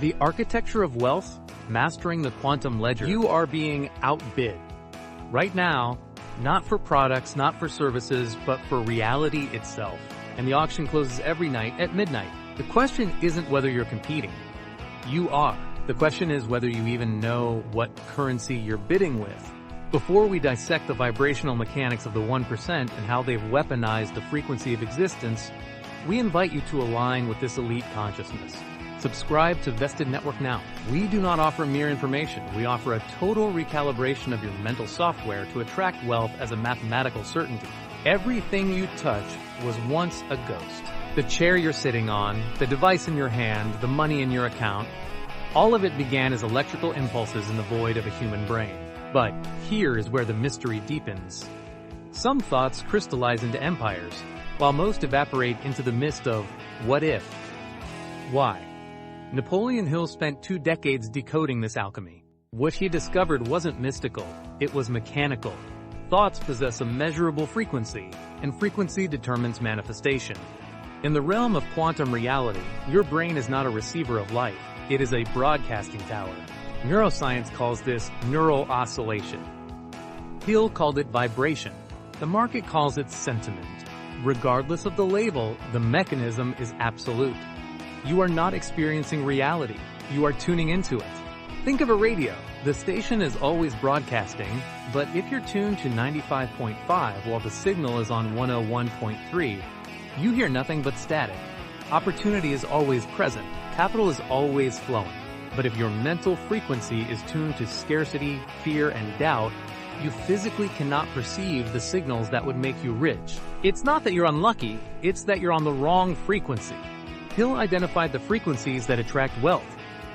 The architecture of wealth, mastering the quantum ledger. You are being outbid. Right now, not for products, not for services, but for reality itself. And the auction closes every night at midnight. The question isn't whether you're competing. You are. The question is whether you even know what currency you're bidding with. Before we dissect the vibrational mechanics of the 1% and how they've weaponized the frequency of existence, we invite you to align with this elite consciousness. Subscribe to Vested Network now. We do not offer mere information. We offer a total recalibration of your mental software to attract wealth as a mathematical certainty. Everything you touch was once a ghost. The chair you're sitting on, the device in your hand, the money in your account, all of it began as electrical impulses in the void of a human brain. But here is where the mystery deepens. Some thoughts crystallize into empires, while most evaporate into the mist of what if. Why? Napoleon Hill spent 2 decades decoding this alchemy. What he discovered wasn't mystical, it was mechanical. Thoughts possess a measurable frequency, and frequency determines manifestation. In the realm of quantum reality, your brain is not a receiver of light, it is a broadcasting tower. Neuroscience calls this neural oscillation. Hill called it vibration. The market calls it sentiment. Regardless of the label, the mechanism is absolute. You are not experiencing reality, you are tuning into it. Think of a radio. The station is always broadcasting, but if you're tuned to 95.5 while the signal is on 101.3, you hear nothing but static. Opportunity is always present, capital is always flowing. But if your mental frequency is tuned to scarcity, fear, and doubt, you physically cannot perceive the signals that would make you rich. It's not that you're unlucky, it's that you're on the wrong frequency. Hill identified the frequencies that attract wealth,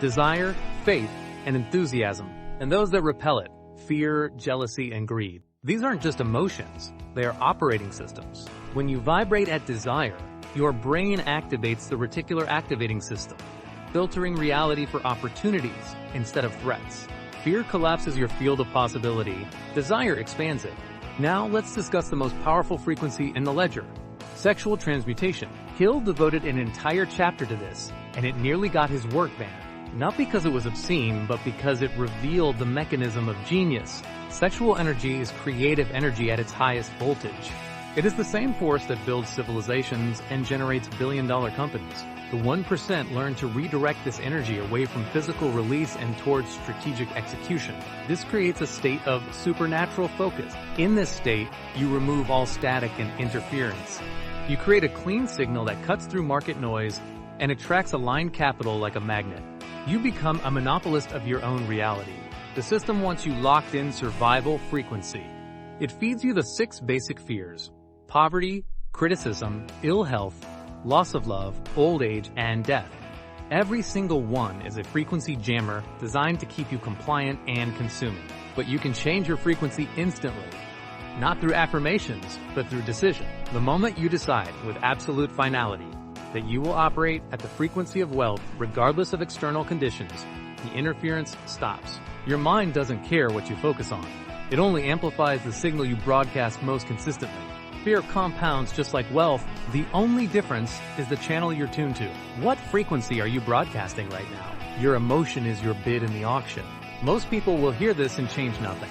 desire, faith, and enthusiasm, and those that repel it, fear, jealousy, and greed. These aren't just emotions, they are operating systems. When you vibrate at desire, your brain activates the Reticular Activating System, filtering reality for opportunities instead of threats. Fear collapses your field of possibility, desire expands it. Now let's discuss the most powerful frequency in the ledger, sexual transmutation. Hill devoted an entire chapter to this, and it nearly got his work banned. Not because it was obscene, but because it revealed the mechanism of genius. Sexual energy is creative energy at its highest voltage. It is the same force that builds civilizations and generates billion-dollar companies. The 1% learn to redirect this energy away from physical release and towards strategic execution. This creates a state of supernatural focus. In this state, you remove all static and interference. You create a clean signal that cuts through market noise and attracts aligned capital like a magnet. You become a monopolist of your own reality. The system wants you locked in survival frequency. It feeds you the 6 basic fears: poverty, criticism, ill health, loss of love, old age, and death. Every single one is a frequency jammer designed to keep you compliant and consuming. But you can change your frequency instantly. Not through affirmations, but through decision. The moment you decide with absolute finality that you will operate at the frequency of wealth regardless of external conditions, the interference stops. Your mind doesn't care what you focus on. It only amplifies the signal you broadcast most consistently. Fear compounds just like wealth. The only difference is the channel you're tuned to. What frequency are you broadcasting right now? Your emotion is your bid in the auction. Most people will hear this and change nothing.